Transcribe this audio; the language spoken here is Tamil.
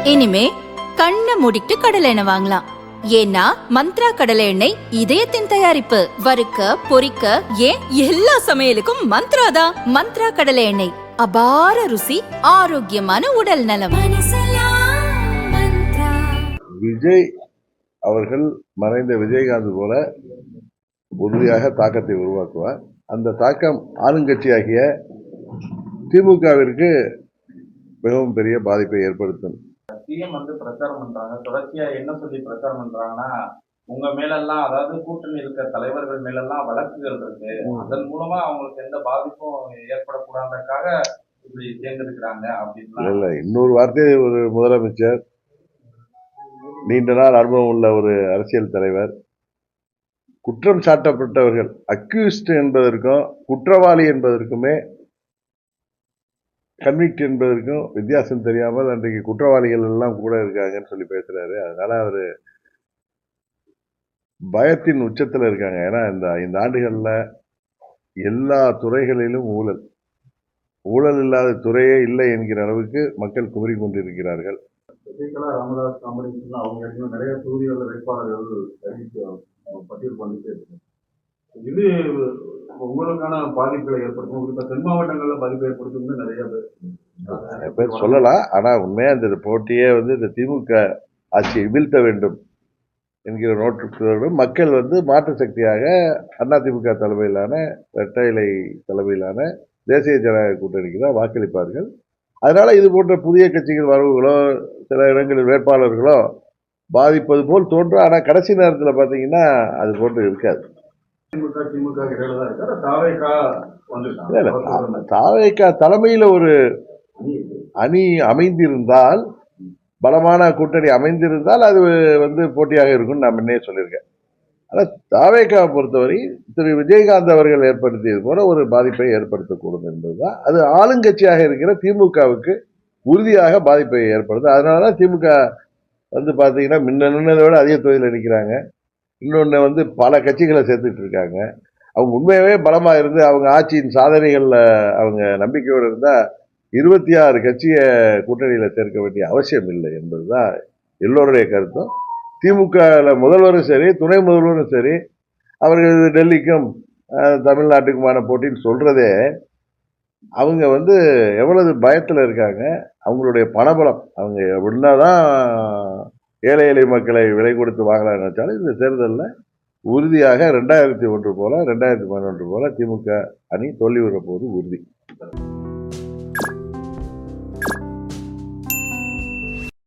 இனிமே கண்ணை மூடிட்டு கடலை எண்ணெய் வாங்கலாம். ஏன்னா மந்த்ரா கடலை எண்ணெய் இதயத்தின் தயாரிப்பு. வறுக்க பொரிக்க ஏன் எல்லா சமையலுக்கும் மந்த்ரா தான். மந்த்ரா கடலை எண்ணெய், அபார ருசி, ஆரோக்கியமான உடல் நலம். விஜய் அவர்கள் மறைந்த விஜயகாந்த் போல உறுதியாக தாக்கத்தை உருவாக்குவார். அந்த தாக்கம் ஆளுங்கட்சியாகிய திமுகவிற்கு மிகவும் பெரிய பாதிப்பை ஏற்படுத்தும். சிஎம் பிரச்சாரம் பண்றாங்க, தொடர்ச்சியா என்ன சொல்லி பிரச்சாரம் பண்றாங்கன்னா, உங்க மேலெல்லாம், அதாவது கூட்டணி இருக்கிற தலைவர்கள் மேலெல்லாம் வழக்குகள் இருக்கு, அதன் மூலமா அவங்களுக்கு எந்த பாதிப்பும் ஏற்படக்கூடாதுக்காக இப்படி தேர்ந்தெடுக்கிறாங்க அப்படின்னு. இல்ல, இன்னொரு வார்த்தை, ஒரு முதலமைச்சர், நீண்ட நாள் அனுபவம் உள்ள ஒரு அரசியல் தலைவர், குற்றம் சாட்டப்பட்டவர்கள், அக்யூஸ்ட் என்பதற்கும் குற்றவாளி என்பதற்குமே, கன்விக்ட் என்பதற்கும் வித்தியாசம் தெரியாமல் அன்றைக்கு குற்றவாளிகள் எல்லாம் கூட இருக்காங்கன்னு சொல்லி பேசுறாரு. அதனால அவரு பயத்தின் உச்சத்துல இருக்காங்க. ஏன்னா இந்த ஆண்டுகள்ல எல்லா துறைகளிலும் ஊழல் இல்லாத துறையே இல்லை என்கிற அளவுக்கு மக்கள் குமரி கொண்டிருக்கிறார்கள். ராமதாஸ் காம்படிஷன் அவங்க நிறைய தொகுதிகளில் வேட்பாளர்கள் பட்டியல் பண்ணிட்டே இருக்கு. இது உங்களுக்கான பாதிப்புகளை ஏற்படுத்தும், குறிப்பா தென் மாவட்டங்கள்ல பாதிப்பு ஏற்படுத்தும் நிறைய பேர் சொல்லலாம். ஆனா உண்மையா இந்த போட்டியே இந்த திமுக ஆட்சியை வீழ்த்த வேண்டும் என்கிற நோக்கத்தோடு மக்கள் மாற்று சக்தியாக அதிமுக தலைமையிலான இரட்டை இலை தலைமையிலான தேசிய ஜனநாயக கூட்டணிக்கு தான் வாக்களிப்பார்கள். அதனால இது போன்ற புதிய கட்சிகள் வரவுகளோ சில இடங்களில் வேட்பாளர்களோ பாதிப்பது போல் தோன்றும். ஆனா கடைசி நேரத்தில் பார்த்தீங்கன்னா அது போன்று இருக்காது. தாவேகா தலைமையில ஒரு அணி அமைந்திருந்தால், பலமான கூட்டணி அமைந்திருந்தால் அது போட்டியாக இருக்கும்னு நான் முன்னே சொல்லியிருக்கேன். ஆனா தாவேகா பொறுத்தவரை திரு விஜயகாந்த் அவர்கள் ஏற்படுத்தியது போல ஒரு பாதிப்பை ஏற்படுத்தக்கூடும் என்பதுதான். அது ஆளுங்கட்சியாக இருக்கிற திமுகவுக்கு உறுதியாக பாதிப்பை ஏற்படுத்தும். அதனாலதான் திமுக பாத்தீங்கன்னா முன்னதை விட அதிக தொகுதியில் நிற்கிறாங்க. இன்னொன்று பல கட்சிகளை சேர்த்துட்டு இருக்காங்க. அவங்க உண்மையாகவே பலமா இருந்து அவங்க ஆட்சியின் சாதனைகள்ல அவங்க நம்பிக்கையோடு இருந்தா 26 கட்சியை கூட்டணியில சேர்க்க வேண்டிய அவசியம் இல்லை என்பதுதான் எல்லோருடைய கருத்தும். திமுக முதல்வரும் சரி, துணை முதல்வரும் சரி, அவர்கள் டெல்லிக்கும் தமிழ்நாட்டுக்குமான போட்டின்னு சொல்றதே அவங்க எவ்வளவு பயத்துல இருக்காங்க. அவங்களுடைய பணபலம், அவங்க என்னதான் ஏழை எளிய மக்களை விலை கொடுத்து வாங்கலாம்னு நினைச்சாலும் இந்த தேர்தலில் உறுதியாக 2001 போல 2011 போல திமுக அணி தோல்வி வரப்போவது உறுதி.